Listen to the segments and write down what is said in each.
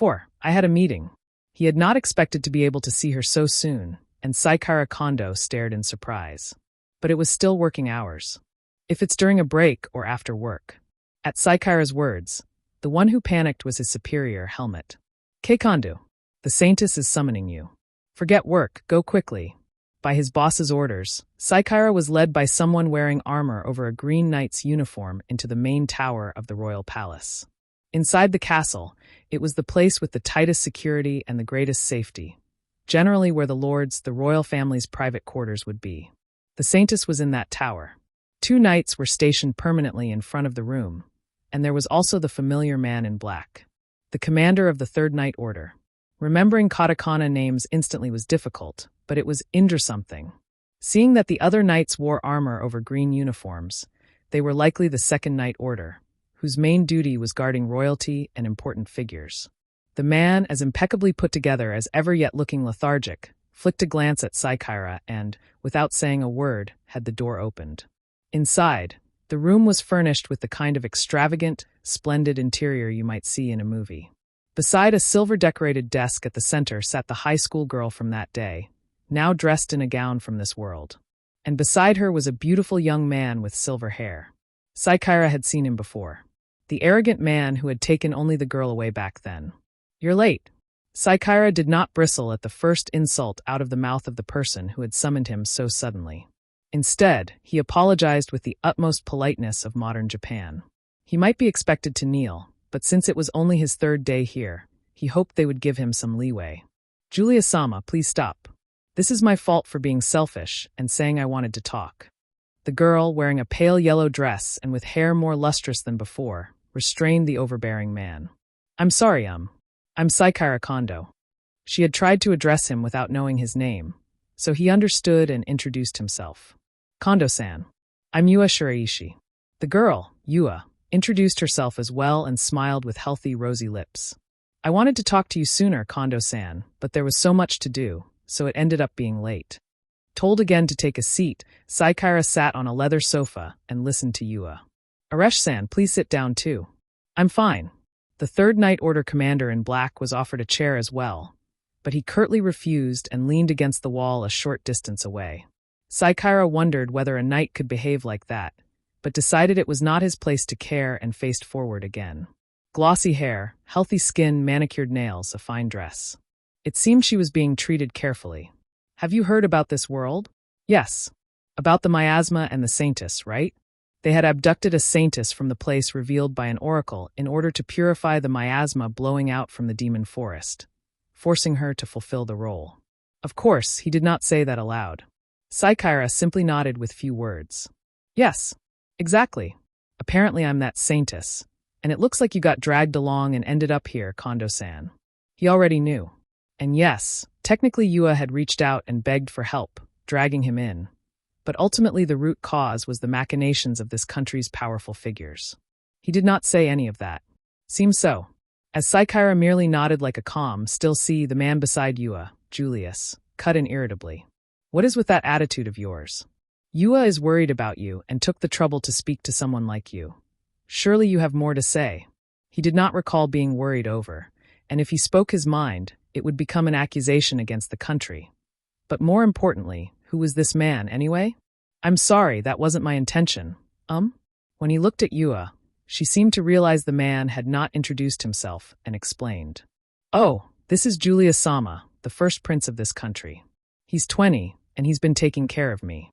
4. I had a meeting. He had not expected to be able to see her so soon, and Saikara Kondo stared in surprise. But it was still working hours. If it's during a break or after work. At Saikara's words, the one who panicked was his superior, Helmet. Kondo, the Saintess is summoning you. Forget work, go quickly. By his boss's orders, Saikara was led by someone wearing armor over a green knight's uniform into the main tower of the royal palace. Inside the castle, it was the place with the tightest security and the greatest safety, generally where the royal family's private quarters would be. The Saintess was in that tower. 2 knights were stationed permanently in front of the room, and there was also the familiar man in black, the commander of the Third Knight Order. Remembering katakana names instantly was difficult, but it was Indra something. Seeing that the other knights wore armor over green uniforms, they were likely the Second Knight Order, whose main duty was guarding royalty and important figures. The man, as impeccably put together as ever yet looking lethargic, flicked a glance at Saikara and, without saying a word, had the door opened. Inside, the room was furnished with the kind of extravagant, splendid interior you might see in a movie. Beside a silver-decorated desk at the center sat the high school girl from that day, now dressed in a gown from this world. And beside her was a beautiful young man with silver hair. Saikara had seen him before. The arrogant man who had taken only the girl away back then. You're late. Saikara did not bristle at the first insult out of the mouth of the person who had summoned him so suddenly. Instead, he apologized with the utmost politeness of modern Japan. He might be expected to kneel, but since it was only his 3rd day here, he hoped they would give him some leeway. Julia-sama, please stop. This is my fault for being selfish and saying I wanted to talk. The girl, wearing a pale yellow dress and with hair more lustrous than before, restrained the overbearing man. I'm sorry, I'm Saikara Kondo. She had tried to address him without knowing his name, so he understood and introduced himself. Kondo-san. I'm Yua Shiraishi. The girl, Yua, introduced herself as well and smiled with healthy, rosy lips. I wanted to talk to you sooner, Kondo-san, but there was so much to do, so it ended up being late. Told again to take a seat, Saikara sat on a leather sofa and listened to Yua. Aresh-san, please sit down too. I'm fine. The Third Knight Order commander in black was offered a chair as well, but he curtly refused and leaned against the wall a short distance away. Saikara wondered whether a knight could behave like that, but decided it was not his place to care and faced forward again. Glossy hair, healthy skin, manicured nails, a fine dress. It seemed she was being treated carefully. Have you heard about this world? Yes. About the miasma and the Saintess, right? They had abducted a Saintess from the place revealed by an oracle in order to purify the miasma blowing out from the demon forest, forcing her to fulfill the role. Of course, he did not say that aloud. Saikara simply nodded with few words. Yes, exactly. Apparently I'm that Saintess, and it looks like you got dragged along and ended up here, Kondo-san. He already knew. And yes, technically Yua had reached out and begged for help, dragging him in. But ultimately the root cause was the machinations of this country's powerful figures. He did not say any of that. Seems so. As Saikara merely nodded like a calm, still see the man beside Yua, Julius, cut in irritably. What is with that attitude of yours? Yua is worried about you and took the trouble to speak to someone like you. Surely you have more to say. He did not recall being worried over, and if he spoke his mind, it would become an accusation against the country. But more importantly, who was this man, anyway? I'm sorry, that wasn't my intention. When he looked at Yua, she seemed to realize the man had not introduced himself and explained. Oh, this is Julia-sama, the first prince of this country. He's 20, and he's been taking care of me.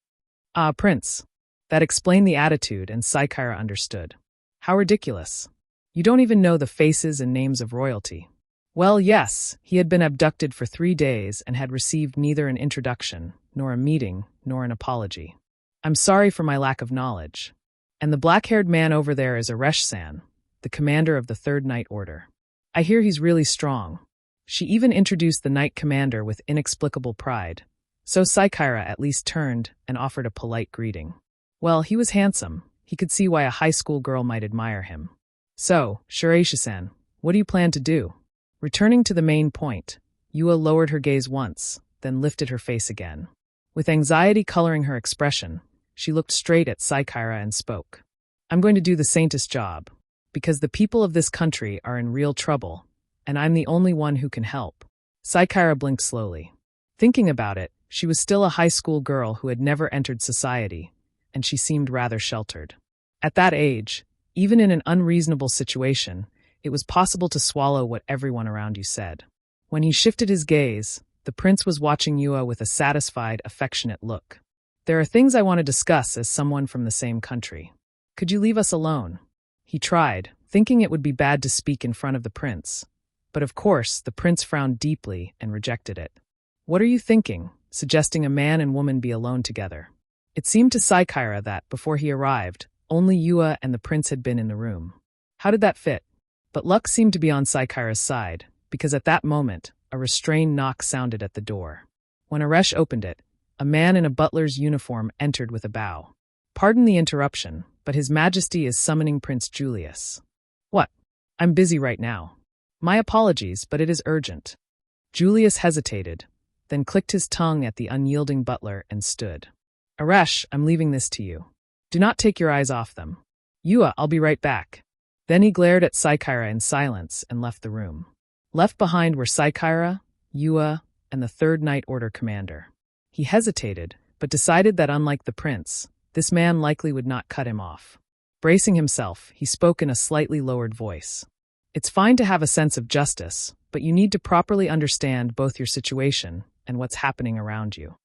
Ah, prince. That explained the attitude, and Saikara understood. How ridiculous. You don't even know the faces and names of royalty. Well, yes, he had been abducted for 3 days and had received neither an introduction, nor a meeting, nor an apology. I'm sorry for my lack of knowledge. And the black-haired man over there is Aresh-san, the commander of the Third Knight Order. I hear he's really strong. She even introduced the knight commander with inexplicable pride, so Saikara at least turned and offered a polite greeting. Well, he was handsome. He could see why a high school girl might admire him. So, Shiraishi-san, what do you plan to do? Returning to the main point, Yua lowered her gaze once, then lifted her face again. With anxiety coloring her expression, she looked straight at Saikara and spoke. I'm going to do the Saintess job, because the people of this country are in real trouble, and I'm the only one who can help. Saikaira blinked slowly. Thinking about it, she was still a high school girl who had never entered society, and she seemed rather sheltered. At that age, even in an unreasonable situation, it was possible to swallow what everyone around you said. When he shifted his gaze, the prince was watching Yua with a satisfied, affectionate look. There are things I want to discuss as someone from the same country. Could you leave us alone? He tried, thinking it would be bad to speak in front of the prince. But of course, the prince frowned deeply and rejected it. What are you thinking, suggesting a man and woman be alone together? It seemed to Saikaira that, before he arrived, only Yua and the prince had been in the room. How did that fit? But luck seemed to be on Saikaira's side, because at that moment, a restrained knock sounded at the door. When Aresh opened it, a man in a butler's uniform entered with a bow. Pardon the interruption, but His Majesty is summoning Prince Julius. What? I'm busy right now. My apologies, but it is urgent. Julius hesitated, then clicked his tongue at the unyielding butler and stood. Aresh, I'm leaving this to you. Do not take your eyes off them. Yua, I'll be right back. Then he glared at Saikaira in silence and left the room. Left behind were Saikaira, Yua, and the Third Night Order commander. He hesitated, but decided that unlike the prince, this man likely would not cut him off. Bracing himself, he spoke in a slightly lowered voice. It's fine to have a sense of justice, but you need to properly understand both your situation and what's happening around you.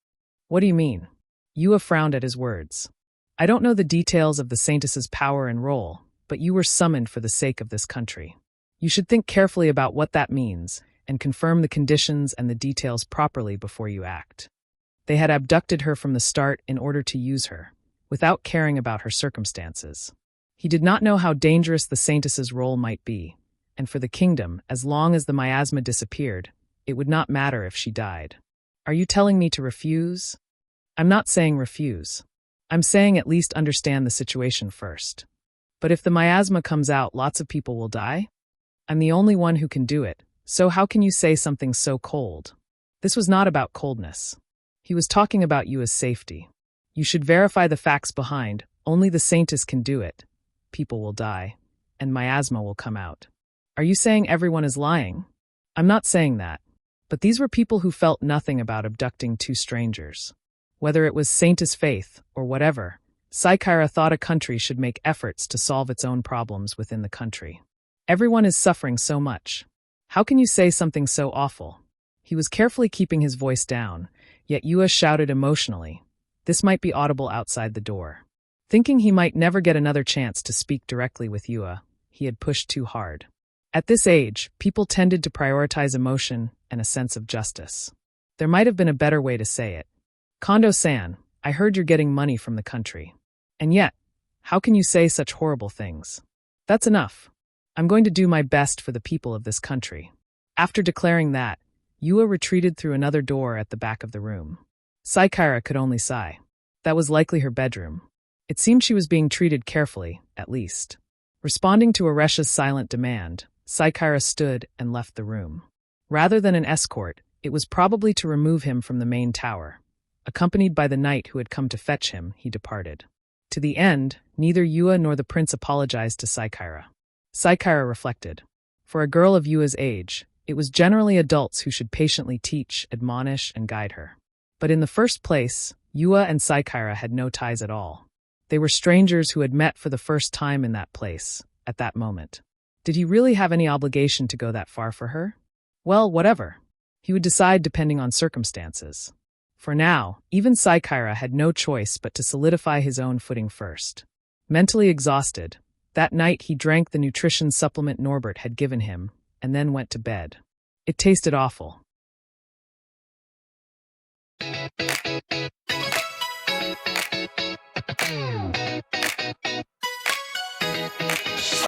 What do you mean? Yua frowned at his words. I don't know the details of the Saintess's power and role, but you were summoned for the sake of this country. You should think carefully about what that means and confirm the conditions and the details properly before you act. They had abducted her from the start in order to use her, without caring about her circumstances. He did not know how dangerous the Saintess's role might be, and for the kingdom, as long as the miasma disappeared, it would not matter if she died. Are you telling me to refuse? I'm not saying refuse. I'm saying at least understand the situation first. But if the miasma comes out, lots of people will die? I'm the only one who can do it, so how can you say something so cold? This was not about coldness. He was talking about Yua's safety. You should verify the facts behind. Only the Saintess can do it. People will die, and miasma will come out. Are you saying everyone is lying? I'm not saying that. But these were people who felt nothing about abducting two strangers. Whether it was Saintess faith or whatever, Saikaira thought a country should make efforts to solve its own problems within the country. Everyone is suffering so much. How can you say something so awful? He was carefully keeping his voice down, yet Yua shouted emotionally. This might be audible outside the door. Thinking he might never get another chance to speak directly with Yua, he had pushed too hard. At this age, people tended to prioritize emotion and a sense of justice. There might have been a better way to say it. Kondo-san, I heard you're getting money from the country. And yet, how can you say such horrible things? That's enough. I'm going to do my best for the people of this country. After declaring that, Yua retreated through another door at the back of the room. Saikaira could only sigh. That was likely her bedroom. It seemed she was being treated carefully, at least. Responding to Aresh's silent demand, Saikaira stood and left the room. Rather than an escort, it was probably to remove him from the main tower. Accompanied by the knight who had come to fetch him, he departed. To the end, neither Yua nor the prince apologized to Saikaira. Saikaira reflected. For a girl of Yua's age, it was generally adults who should patiently teach, admonish, and guide her. But in the first place, Yua and Saikaira had no ties at all. They were strangers who had met for the first time in that place, at that moment. Did he really have any obligation to go that far for her? Well, whatever. He would decide depending on circumstances. For now, even Saikaira had no choice but to solidify his own footing first. Mentally exhausted, that night he drank the nutrition supplement Norbert had given him, and then went to bed. It tasted awful.